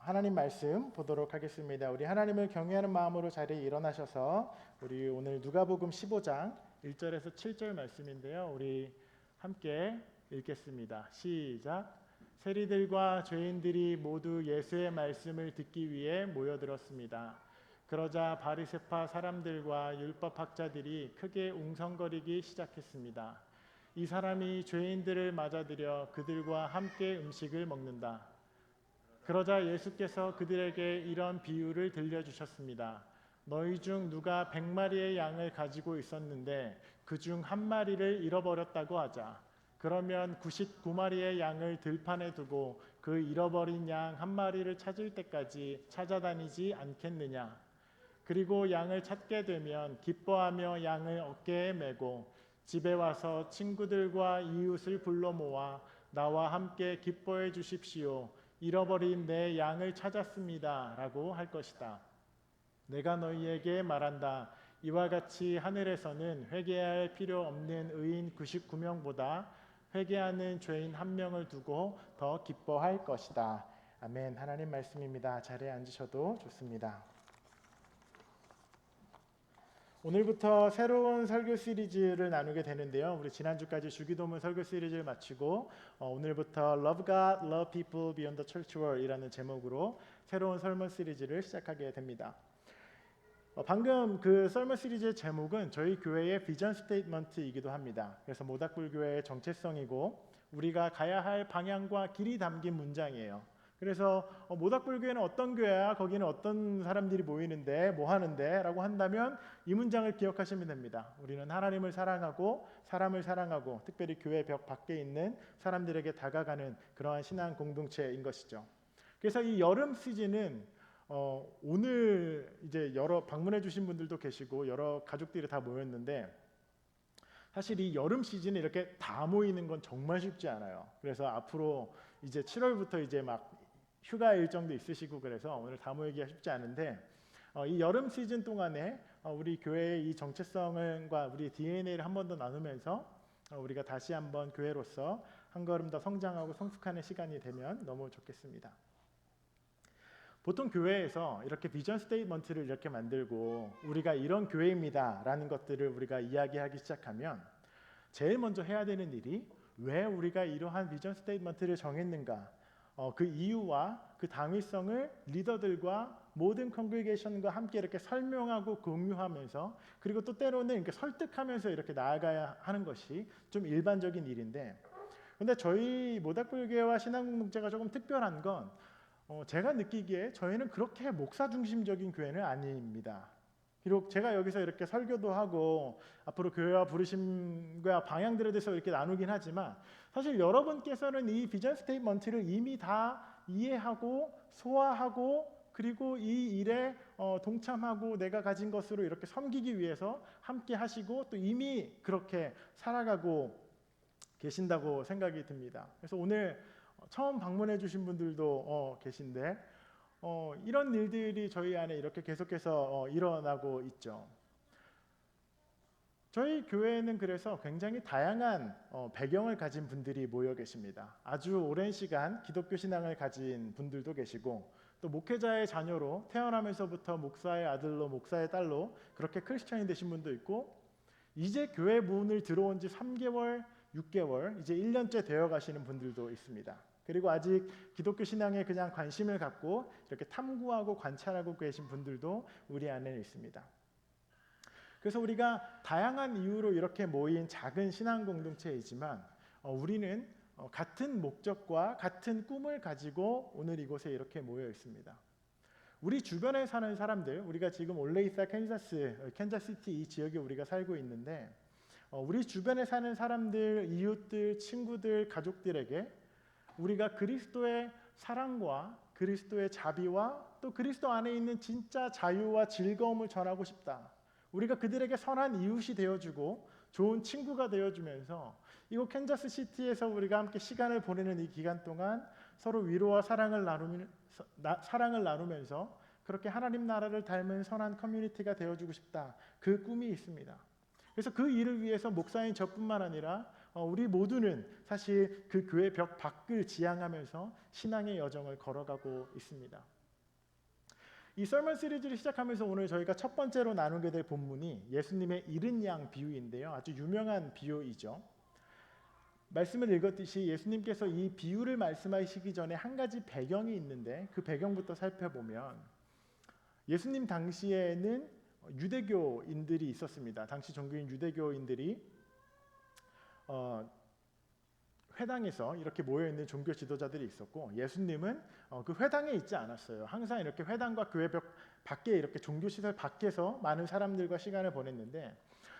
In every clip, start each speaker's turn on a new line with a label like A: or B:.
A: 하나님 말씀 보도록 하겠습니다. 우리 하나님을 경외하는 마음으로 자리에 일어나셔서 우리 오늘 누가복음 15장 1절에서 7절 말씀인데요. 우리 함께 읽겠습니다. 시작. 세리들과 죄인들이 모두 예수의 말씀을 듣기 위해 모여들었습니다. 그러자 바리새파 사람들과 율법학자들이 크게 웅성거리기 시작했습니다. 이 사람이 죄인들을 맞아들여 그들과 함께 음식을 먹는다. 그러자 예수께서 그들에게 이런 비유를 들려주셨습니다. 너희 중 누가 100마리의 양을 가지고 있었는데 그 중 한 마리를 잃어버렸다고 하자. 그러면 99마리의 양을 들판에 두고 그 잃어버린 양 한 마리를 찾을 때까지 찾아다니지 않겠느냐. 그리고 양을 찾게 되면 기뻐하며 양을 어깨에 메고 집에 와서 친구들과 이웃을 불러 모아 나와 함께 기뻐해 주십시오. 잃어버린 내 양을 찾았습니다. 라고 할 것이다. 내가 너희에게 말한다. 이와 같이 하늘에서는 회개할 필요 없는 의인 99명보다 회개하는 죄인 1명을 두고 더 기뻐할 것이다. 아멘. 하나님 말씀입니다. 자리에 앉으셔도 좋습니다. 오늘부터 새로운 설교 시리즈를 나누게 되는데요. 우리 지난주까지 주기도문 설교 시리즈를 마치고 오늘부터 Love God, Love People Beyond the Church World 이라는 제목으로 새로운 설문 시리즈를 시작하게 됩니다. 방금 그 설문 시리즈의 제목은 저희 교회의 비전 스테이트먼트이기도 합니다. 그래서 모닥불교회의 정체성이고 우리가 가야 할 방향과 길이 담긴 문장이에요. 그래서 모닥불교회는 어떤 교회야? 거기는 어떤 사람들이 모이는데 뭐 하는데? 라고 한다면 이 문장을 기억하시면 됩니다. 우리는 하나님을 사랑하고 사람을 사랑하고 특별히 교회 벽 밖에 있는 사람들에게 다가가는 그러한 신앙 공동체인 것이죠. 그래서 이 여름 시즌은 오늘 이제 여러 방문해 주신 분들도 계시고 여러 가족들이 다 모였는데 사실 이 여름 시즌에 이렇게 다 모이는 건 정말 쉽지 않아요. 그래서 앞으로 이제 7월부터 이제 막 휴가 일정도 있으시고 그래서 오늘 다 모이기가 쉽지 않은데 이 여름 시즌 동안에 우리 교회의 이 정체성과 우리 DNA를 한 번 더 나누면서 우리가 다시 한번 교회로서 한 걸음 더 성장하고 성숙하는 시간이 되면 너무 좋겠습니다. 보통 교회에서 이렇게 비전 스테이트먼트를 이렇게 만들고 우리가 이런 교회입니다 라는 것들을 우리가 이야기하기 시작하면 제일 먼저 해야 되는 일이 왜 우리가 이러한 비전 스테이트먼트를 정했는가, 그 이유와 그 당위성을 리더들과 모든 컨그리게이션과 함께 이렇게 설명하고 공유하면서 그리고 또 때로는 이렇게 설득하면서 이렇게 나아가야 하는 것이 좀 일반적인 일인데, 근데 저희 모닥불교회와 신앙공동체가 조금 특별한 건 제가 느끼기에 저희는 그렇게 목사 중심적인 교회는 아닙니다. 비록 제가 여기서 이렇게 설교도 하고 앞으로 교회와 부르심과 방향들에 대해서 이렇게 나누긴 하지만 사실 여러분께서는 이 비전 스테이트먼트를 이미 다 이해하고 소화하고 그리고 이 일에 동참하고 내가 가진 것으로 이렇게 섬기기 위해서 함께 하시고 또 이미 그렇게 살아가고 계신다고 생각이 듭니다. 그래서 오늘 처음 방문해 주신 분들도 계신데 이런 일들이 저희 안에 이렇게 계속해서 일어나고 있죠. 저희 교회에는 그래서 굉장히 다양한 배경을 가진 분들이 모여 계십니다. 아주 오랜 시간 기독교 신앙을 가진 분들도 계시고 또 목회자의 자녀로 태어나면서부터 목사의 아들로 목사의 딸로 그렇게 크리스천이 되신 분도 있고 이제 교회 문을 들어온 지 3개월, 6개월, 이제 1년째 되어 가시는 분들도 있습니다. 그리고 아직 기독교 신앙에 그냥 관심을 갖고 이렇게 탐구하고 관찰하고 계신 분들도 우리 안에 있습니다. 그래서 우리가 다양한 이유로 이렇게 모인 작은 신앙 공동체이지만 우리는 같은 목적과 같은 꿈을 가지고 오늘 이곳에 이렇게 모여 있습니다. 우리 주변에 사는 사람들, 우리가 지금 올레이사 캔자스시티 이 지역에 우리가 살고 있는데 우리 주변에 사는 사람들, 이웃들, 친구들, 가족들에게 우리가 그리스도의 사랑과 그리스도의 자비와 또 그리스도 안에 있는 진짜 자유와 즐거움을 전하고 싶다. 우리가 그들에게 선한 이웃이 되어주고 좋은 친구가 되어주면서 이곳 캔자스시티에서 우리가 함께 시간을 보내는 이 기간 동안 서로 위로와 사랑을 나누면서 그렇게 하나님 나라를 닮은 선한 커뮤니티가 되어주고 싶다. 그 꿈이 있습니다. 그래서 그 일을 위해서 목사인 저뿐만 아니라 우리 모두는 사실 그 교회 벽 밖을 지향하면서 신앙의 여정을 걸어가고 있습니다. 이 설문 시리즈를 시작하면서 오늘 저희가 첫 번째로 나누게 될 본문이 예수님의 잃은 양 비유인데요. 아주 유명한 비유이죠. 말씀을 읽었듯이 예수님께서 이 비유를 말씀하시기 전에 한 가지 배경이 있는데 그 배경부터 살펴보면 예수님 당시에는 유대교인들이 있었습니다. 당시 종교인 유대교인들이 회당에서 이렇게 모여있는 종교 지도자들이 있었고 예수님은 그 회당에 있지 않았어요. 항상 이렇게 회당과 교회 벽 밖에 이렇게 종교시설 밖에서 많은 사람들과 시간을 보냈는데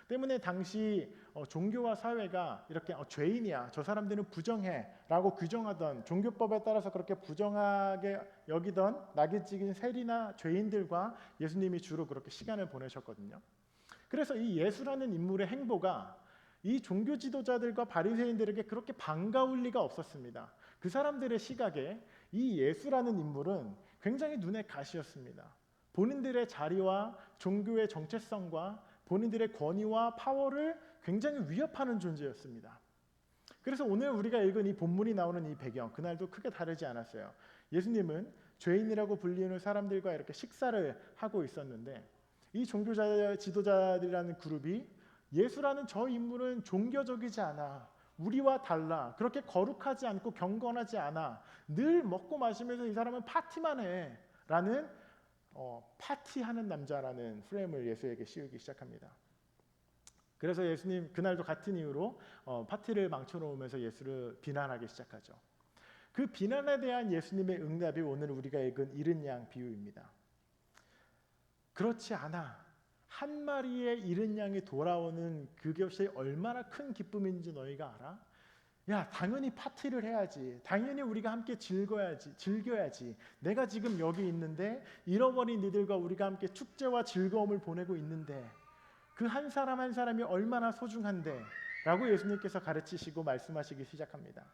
A: 때문에 당시 종교와 사회가 이렇게 죄인이야, 저 사람들은 부정해 라고 규정하던 종교법에 따라서 그렇게 부정하게 여기던 낙이 찍인 세리나 죄인들과 예수님이 주로 그렇게 시간을 보내셨거든요. 그래서 이 예수라는 인물의 행보가 이 종교 지도자들과 바리새인들에게 그렇게 반가울 리가 없었습니다. 그 사람들의 시각에 이 예수라는 인물은 굉장히 눈에 가시였습니다. 본인들의 자리와 종교의 정체성과 본인들의 권위와 파워를 굉장히 위협하는 존재였습니다. 그래서 오늘 우리가 읽은 이 본문이 나오는 이 배경, 그날도 크게 다르지 않았어요. 예수님은 죄인이라고 불리는 사람들과 이렇게 식사를 하고 있었는데 이 종교 지도자들이라는 그룹이 예수라는 저 인물은 종교적이지 않아, 우리와 달라, 그렇게 거룩하지 않고 경건하지 않아, 늘 먹고 마시면서 이 사람은 파티만 해 라는 파티하는 남자라는 프레임을 예수에게 씌우기 시작합니다. 그래서 예수님 그날도 같은 이유로 파티를 망쳐놓으면서 예수를 비난하기 시작하죠. 그 비난에 대한 예수님의 응답이 오늘 우리가 읽은 잃은 양 비유입니다. 그렇지 않아. 한 마리의 잃은 양이 돌아오는 그것이 얼마나 큰 기쁨인지 너희가 알아? 야, 당연히 파티를 해야지. 당연히 우리가 함께 즐겨야지. 내가 지금 여기 있는데 잃어버린 이들과 우리가 함께 축제와 즐거움을 보내고 있는데 그 한 사람 한 사람이 얼마나 소중한데 라고 예수님께서 가르치시고 말씀하시기 시작합니다.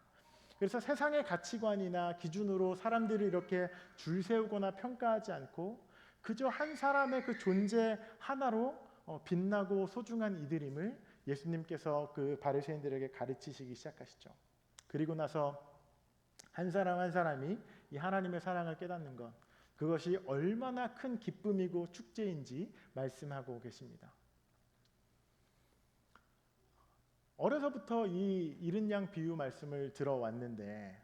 A: 그래서 세상의 가치관이나 기준으로 사람들을 이렇게 줄 세우거나 평가하지 않고 그저 한 사람의 그 존재 하나로 빛나고 소중한 이들임을 예수님께서 그 바리새인들에게 가르치시기 시작하시죠. 그리고 나서 한 사람 한 사람이 이 하나님의 사랑을 깨닫는 것, 그것이 얼마나 큰 기쁨이고 축제인지 말씀하고 계십니다. 어려서부터 이 잃은 양 비유 말씀을 들어왔는데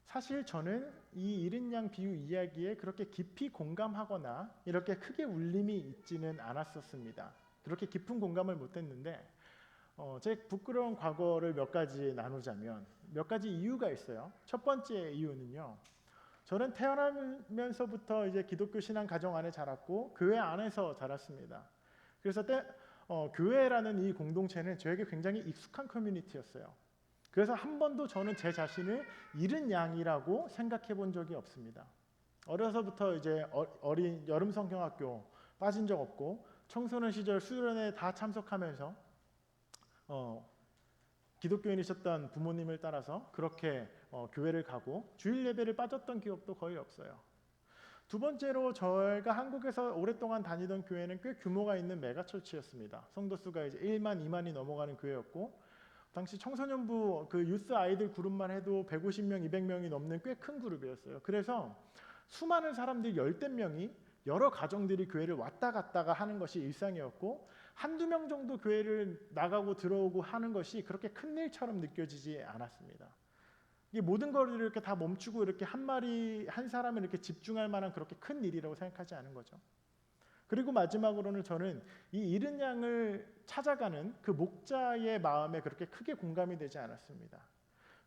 A: 사실 저는 이 잃은 양 비유 이야기에 그렇게 깊이 공감하거나 이렇게 크게 울림이 있지는 않았었습니다. 그렇게 깊은 공감을 못했는데 제 부끄러운 과거를 몇 가지 나누자면 몇 가지 이유가 있어요. 첫 번째 이유는요. 저는 태어나면서부터 이제 기독교 신앙 가정 안에 자랐고 교회 안에서 자랐습니다. 그래서 교회라는 이 공동체는 저에게 굉장히 익숙한 커뮤니티였어요. 그래서 한 번도 저는 제 자신을 잃은 양이라고 생각해 본 적이 없습니다. 어려서부터 이제 어린 여름 성경학교 빠진 적 없고 청소년 시절 수련회 다 참석하면서 기독교인이셨던 부모님을 따라서 그렇게 교회를 가고 주일 예배를 빠졌던 기억도 거의 없어요. 두 번째로 저희가 한국에서 오랫동안 다니던 교회는 꽤 규모가 있는 메가처치였습니다. 성도 수가 이제 1만, 2만이 넘어가는 교회였고 당시 청소년부 그 유스 아이들 그룹만 해도 150명, 200명이 넘는 꽤 큰 그룹이었어요. 그래서 수많은 사람들 열댓 명이 여러 가정들이 교회를 왔다 갔다가 하는 것이 일상이었고 한두 명 정도 교회를 나가고 들어오고 하는 것이 그렇게 큰 일처럼 느껴지지 않았습니다. 이게 모든 걸 이렇게 다 멈추고 이렇게 한 사람을 이렇게 집중할 만한 그렇게 큰 일이라고 생각하지 않은 거죠. 그리고 마지막으로는 저는 이 잃은 양을 찾아가는 그 목자의 마음에 그렇게 크게 공감이 되지 않았습니다.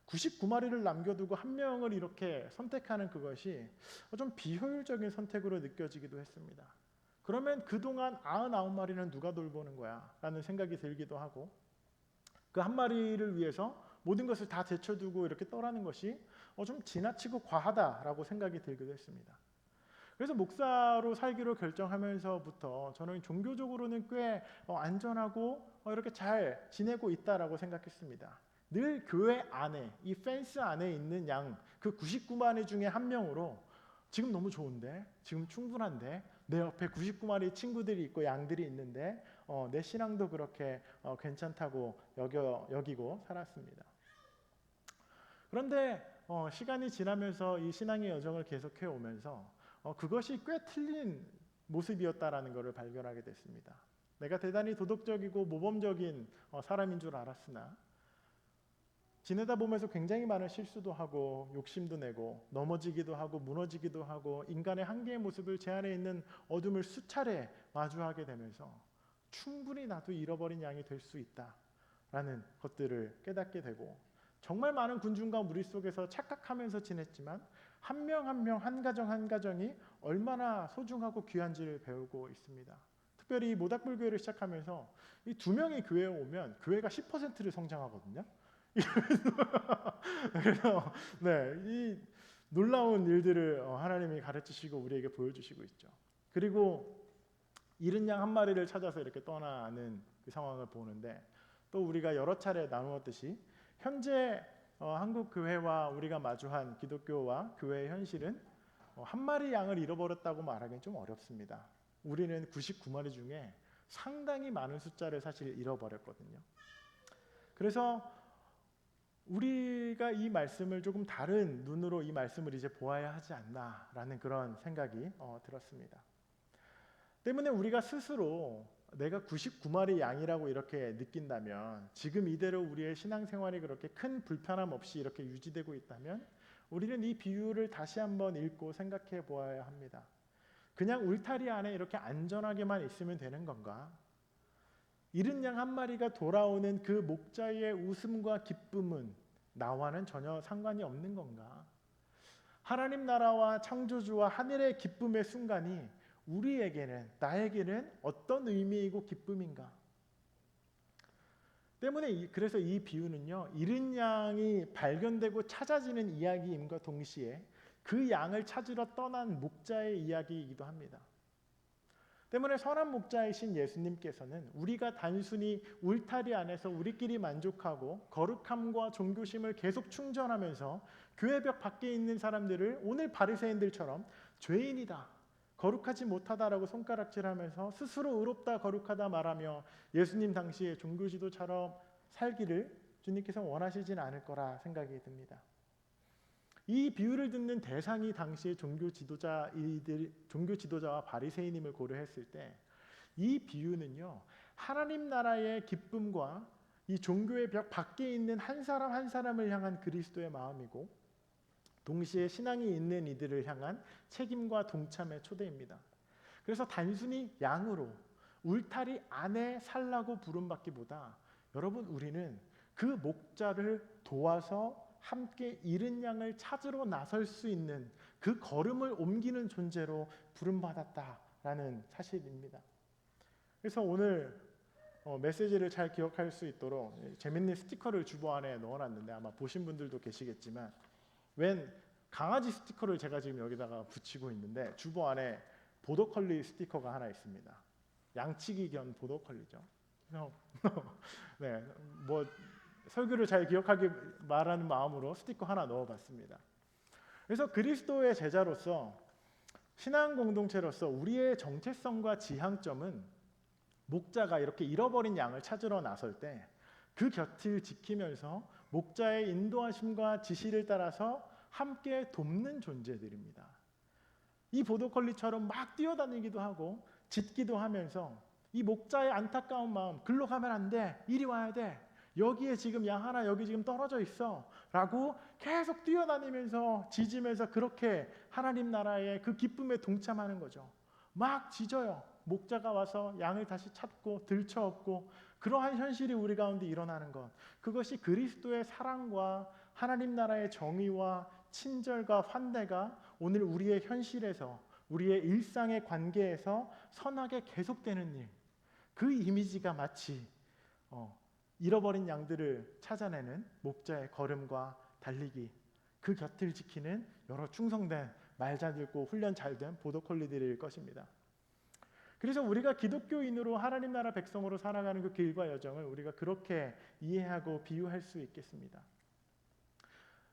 A: 99마리를 남겨두고 한 명을 이렇게 선택하는 그것이 좀 비효율적인 선택으로 느껴지기도 했습니다. 그러면 그동안 99마리는 누가 돌보는 거야? 라는 생각이 들기도 하고 그 한 마리를 위해서 모든 것을 다 제쳐두고 이렇게 떠나는 것이 좀 지나치고 과하다라고 생각이 들기도 했습니다. 그래서 목사로 살기로 결정하면서부터 저는 종교적으로는 꽤 안전하고 이렇게 잘 지내고 있다라고 생각했습니다. 늘 교회 안에 이 펜스 안에 있는 양 그 99마리 중에 한 명으로 지금 너무 좋은데 지금 충분한데 내 옆에 99마리 친구들이 있고 양들이 있는데 내 신앙도 그렇게 괜찮다고 여기고 살았습니다. 그런데 시간이 지나면서 이 신앙의 여정을 계속해 오면서 그것이 꽤 틀린 모습이었다라는 것을 발견하게 됐습니다. 내가 대단히 도덕적이고 모범적인 사람인 줄 알았으나 지내다 보면서 굉장히 많은 실수도 하고 욕심도 내고 넘어지기도 하고 무너지기도 하고 인간의 한계의 모습을 제 안에 있는 어둠을 수차례 마주하게 되면서 충분히 나도 잃어버린 양이 될 수 있다라는 것들을 깨닫게 되고 정말 많은 군중과 무리 속에서 착각하면서 지냈지만 한 명 한 명 한 가정 한 가정이 얼마나 소중하고 귀한지를 배우고 있습니다. 특별히 모닥불교회를 시작하면서 이 두 명이 교회에 오면 교회가 10%를 성장하거든요. 그래서 이 놀라운 일들을 하나님이 가르치시고 우리에게 보여주시고 있죠. 그리고 잃은 양 한 마리를 찾아서 이렇게 떠나는 그 상황을 보는데 또 우리가 여러 차례 나누었듯이 현재 한국 교회와 우리가 마주한 기독교와 교회의 현실은 한 마리 양을 잃어버렸다고 말하기는 좀 어렵습니다. 우리는 99마리 중에 상당히 많은 숫자를 사실 잃어버렸거든요. 그래서 우리가 이 말씀을 조금 다른 눈으로 이 말씀을 이제 보아야 하지 않나라는 그런 생각이 들었습니다. 때문에 우리가 스스로 내가 99마리 양이라고 이렇게 느낀다면 지금 이대로 우리의 신앙생활이 그렇게 큰 불편함 없이 이렇게 유지되고 있다면 우리는 이 비유를 다시 한번 읽고 생각해 보아야 합니다. 그냥 울타리 안에 이렇게 안전하게만 있으면 되는 건가? 잃은 양 한 마리가 돌아오는 그 목자의 웃음과 기쁨은 나와는 전혀 상관이 없는 건가? 하나님 나라와 창조주와 하늘의 기쁨의 순간이 우리에게는 나에게는 어떤 의미이고 기쁨인가? 때문에 그래서 이 비유는요, 잃은 양이 발견되고 찾아지는 이야기임과 동시에 그 양을 찾으러 떠난 목자의 이야기이기도 합니다. 때문에 선한 목자이신 예수님께서는 우리가 단순히 울타리 안에서 우리끼리 만족하고 거룩함과 종교심을 계속 충전하면서 교회 벽 밖에 있는 사람들을 오늘 바리새인들처럼 죄인이다, 거룩하지 못하다라고 손가락질하면서 스스로 의롭다 거룩하다 말하며 예수님 당시의 종교 지도처럼 살기를 주님께서 원하시진 않을 거라 생각이 듭니다. 이 비유를 듣는 대상이 당시의 종교 지도자와 바리새인임을 고려했을 때 이 비유는요, 하나님 나라의 기쁨과 이 종교의 벽 밖에 있는 한 사람 한 사람을 향한 그리스도의 마음이고 동시에 신앙이 있는 이들을 향한 책임과 동참의 초대입니다. 그래서 단순히 양으로 울타리 안에 살라고 부름받기보다 여러분, 우리는 그 목자를 도와서 함께 잃은 양을 찾으러 나설 수 있는 그 걸음을 옮기는 존재로 부름받았다라는 사실입니다. 그래서 오늘 메시지를 잘 기억할 수 있도록 재밌는 스티커를 주보 안에 넣어놨는데 아마 보신 분들도 계시겠지만 웬 강아지 스티커를 제가 지금 여기다가 붙이고 있는데 주보 안에 보더컬리 스티커가 하나 있습니다. 양치기 겸 보더컬리죠. 설교를 잘 기억하게 말하는 마음으로 스티커 하나 넣어봤습니다. 그래서 그리스도의 제자로서 신앙 공동체로서 우리의 정체성과 지향점은 목자가 이렇게 잃어버린 양을 찾으러 나설 때 그 곁을 지키면서 목자의 인도하심과 지시를 따라서 함께 돕는 존재들입니다. 이 보더컬리처럼 막 뛰어다니기도 하고 짖기도 하면서 이 목자의 안타까운 마음, 글로 가면 안 돼, 이리 와야 돼, 여기에 지금 양 하나 여기 지금 떨어져 있어 라고 계속 뛰어다니면서 짖으면서 그렇게 하나님 나라의 그 기쁨에 동참하는 거죠. 막 짖어요. 목자가 와서 양을 다시 찾고 들쳐업고 그러한 현실이 우리 가운데 일어나는 것, 그것이 그리스도의 사랑과 하나님 나라의 정의와 친절과 환대가 오늘 우리의 현실에서 우리의 일상의 관계에서 선하게 계속되는 일, 그 이미지가 마치 잃어버린 양들을 찾아내는 목자의 걸음과 달리기, 그 곁을 지키는 여러 충성된 말 잘 듣고 훈련 잘 된 보더콜리들일 것입니다. 그래서 우리가 기독교인으로 하나님 나라 백성으로 살아가는 그 길과 여정을 우리가 그렇게 이해하고 비유할 수 있겠습니다.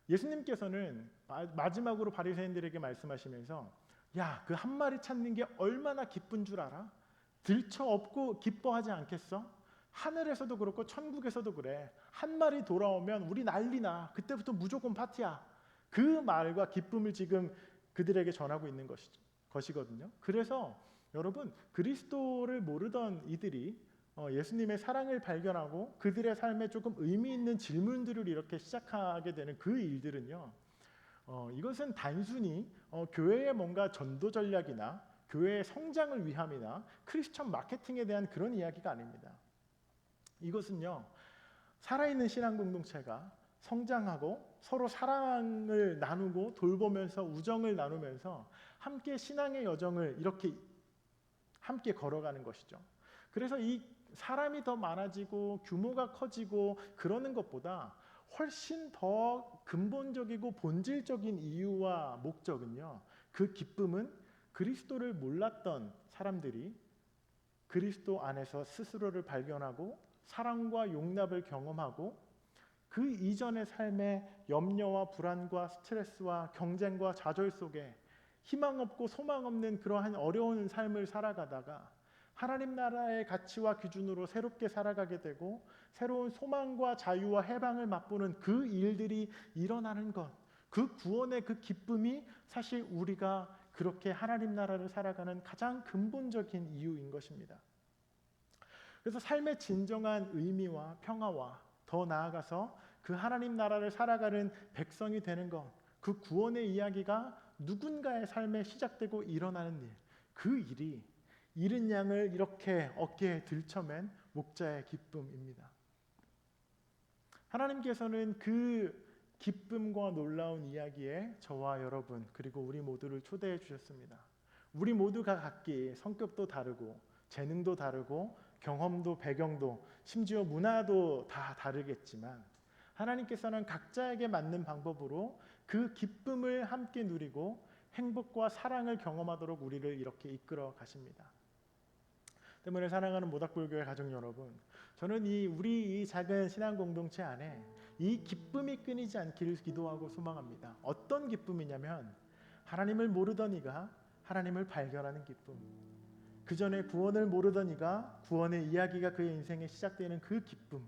A: 예수님께서는 마지막으로 바리새인들에게 말씀하시면서 야, 그 한 마리 찾는 게 얼마나 기쁜 줄 알아? 들쳐업고 기뻐하지 않겠어? 하늘에서도 그렇고 천국에서도 그래. 한 마리 돌아오면 우리 난리나. 그때부터 무조건 파티야. 그 말과 기쁨을 지금 그들에게 전하고 있는 것이거든요. 그래서 여러분, 그리스도를 모르던 이들이 예수님의 사랑을 발견하고 그들의 삶에 조금 의미 있는 질문들을 이렇게 시작하게 되는 그 일들은요, 이것은 단순히 교회의 뭔가 전도 전략이나 교회의 성장을 위함이나 크리스천 마케팅에 대한 그런 이야기가 아닙니다. 이것은요, 살아있는 신앙 공동체가 성장하고 서로 사랑을 나누고 돌보면서 우정을 나누면서 함께 신앙의 여정을 이렇게 함께 걸어가는 것이죠. 그래서 이 사람이 더 많아지고 규모가 커지고 그러는 것보다 훨씬 더 근본적이고 본질적인 이유와 목적은요, 그 기쁨은 그리스도를 몰랐던 사람들이 그리스도 안에서 스스로를 발견하고 사랑과 용납을 경험하고 그 이전의 삶의 염려와 불안과 스트레스와 경쟁과 좌절 속에 희망 없고 소망 없는 그러한 어려운 삶을 살아가다가 하나님 나라의 가치와 기준으로 새롭게 살아가게 되고 새로운 소망과 자유와 해방을 맛보는 그 일들이 일어나는 것, 그 구원의 그 기쁨이 사실 우리가 그렇게 하나님 나라를 살아가는 가장 근본적인 이유인 것입니다. 그래서 삶의 진정한 의미와 평화와 더 나아가서 그 하나님 나라를 살아가는 백성이 되는 것, 그 구원의 이야기가 누군가의 삶에 시작되고 일어나는 일, 그 일이 잃은 양을 이렇게 어깨에 들쳐맨 목자의 기쁨입니다. 하나님께서는 그 기쁨과 놀라운 이야기에 저와 여러분 그리고 우리 모두를 초대해 주셨습니다. 우리 모두가 각기 성격도 다르고 재능도 다르고 경험도 배경도 심지어 문화도 다 다르겠지만 하나님께서는 각자에게 맞는 방법으로 그 기쁨을 함께 누리고 행복과 사랑을 경험하도록 우리를 이렇게 이끌어 가십니다. 때문에 사랑하는 모닥불교회 가족 여러분, 저는 우리 이 작은 신앙 공동체 안에 이 기쁨이 끊이지 않기를 기도하고 소망합니다. 어떤 기쁨이냐면 하나님을 모르던 이가 하나님을 발견하는 기쁨, 그 전에 구원을 모르던 이가 구원의 이야기가 그의 인생에 시작되는 그 기쁨,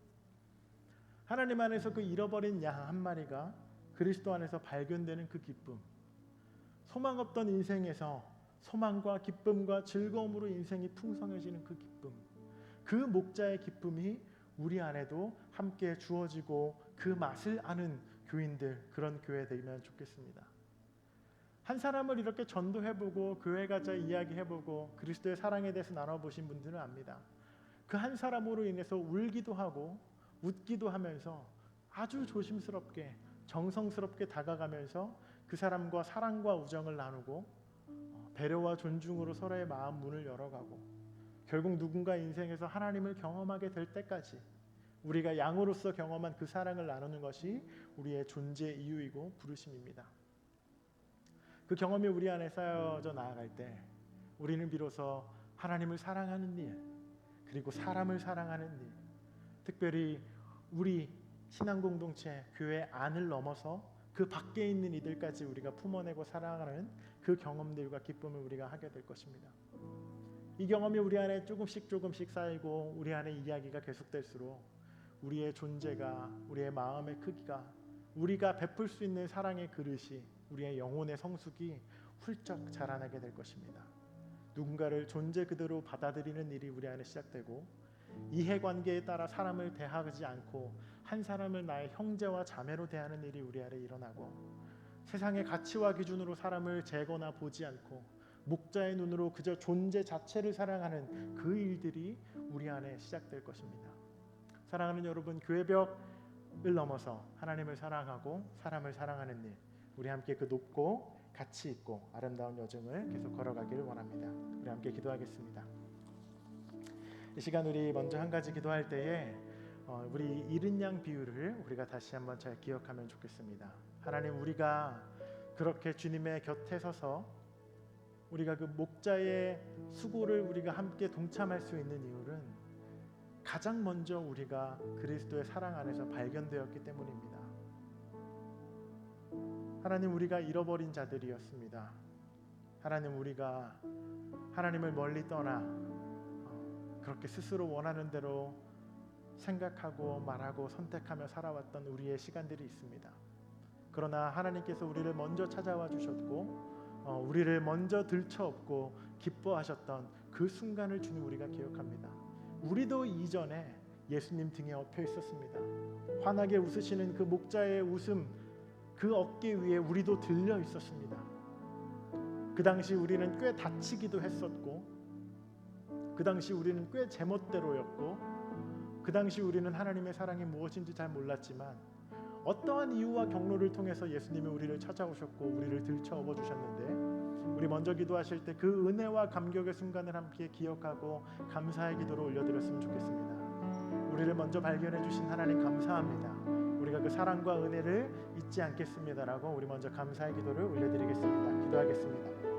A: 하나님 안에서 그 잃어버린 양 한 마리가 그리스도 안에서 발견되는 그 기쁨, 소망 없던 인생에서 소망과 기쁨과 즐거움으로 인생이 풍성해지는 그 기쁨, 그 목자의 기쁨이 우리 안에도 함께 주어지고 그 맛을 아는 교인들, 그런 교회 되면 좋겠습니다. 한 사람을 이렇게 전도해보고 교회 가자 이야기해보고 그리스도의 사랑에 대해서 나눠보신 분들은 압니다. 그 한 사람으로 인해서 울기도 하고 웃기도 하면서 아주 조심스럽게 정성스럽게 다가가면서 그 사람과 사랑과 우정을 나누고 배려와 존중으로 서로의 마음 문을 열어가고 결국 누군가 인생에서 하나님을 경험하게 될 때까지 우리가 양으로서 경험한 그 사랑을 나누는 것이 우리의 존재 이유이고 부르심입니다. 그 경험이 우리 안에 쌓여져 나아갈 때 우리는 비로소 하나님을 사랑하는 일, 그리고 사람을 사랑하는 일, 특별히 우리 신앙 공동체 교회 안을 넘어서 그 밖에 있는 이들까지 우리가 품어내고 사랑하는 그 경험들과 기쁨을 우리가 하게 될 것입니다. 이 경험이 우리 안에 조금씩 쌓이고 우리 안에 이야기가 계속될수록 우리의 존재가, 우리의 마음의 크기가, 우리가 베풀 수 있는 사랑의 그릇이, 우리의 영혼의 성숙이 훌쩍 자라나게 될 것입니다. 누군가를 존재 그대로 받아들이는 일이 우리 안에 시작되고 이해관계에 따라 사람을 대하지 않고 한 사람을 나의 형제와 자매로 대하는 일이 우리 안에 일어나고 세상의 가치와 기준으로 사람을 재거나 보지 않고 목자의 눈으로 그저 존재 자체를 사랑하는 그 일들이 우리 안에 시작될 것입니다. 사랑하는 여러분, 교회벽을 넘어서 하나님을 사랑하고 사람을 사랑하는 일, 우리 함께 그 높고 가치 있고 아름다운 여정을 계속 걸어가기를 원합니다. 우리 함께 기도하겠습니다. 이 시간 우리 먼저 한 가지 기도할 때에 우리 잃은 양 비유를 우리가 다시 한번 잘 기억하면 좋겠습니다. 하나님, 우리가 그렇게 주님의 곁에 서서 우리가 그 목자의 수고를 우리가 함께 동참할 수 있는 이유는 가장 먼저 우리가 그리스도의 사랑 안에서 발견되었기 때문입니다. 하나님, 우리가 잃어버린 자들이었습니다. 하나님, 우리가 하나님을 멀리 떠나 그렇게 스스로 원하는 대로 생각하고 말하고 선택하며 살아왔던 우리의 시간들이 있습니다. 그러나 하나님께서 우리를 먼저 찾아와 주셨고 우리를 먼저 들쳐업고 기뻐하셨던 그 순간을 주님 우리가 기억합니다. 우리도 이전에 예수님 등에 엎여 있었습니다. 환하게 웃으시는 그 목자의 웃음, 그 어깨 위에 우리도 들려 있었습니다. 그 당시 우리는 꽤 다치기도 했었고, 그 당시 우리는 꽤 제멋대로였고, 그 당시 우리는 하나님의 사랑이 무엇인지 잘 몰랐지만 어떠한 이유와 경로를 통해서 예수님이 우리를 찾아오셨고 우리를 들쳐 업어주셨는데, 우리 먼저 기도하실 때 그 은혜와 감격의 순간을 함께 기억하고 감사의 기도를 올려드렸으면 좋겠습니다. 우리를 먼저 발견해 주신 하나님 감사합니다. 우리가 그 사랑과 은혜를 잊지 않겠습니다라고 우리 먼저 감사의 기도를 올려드리겠습니다. 기도하겠습니다.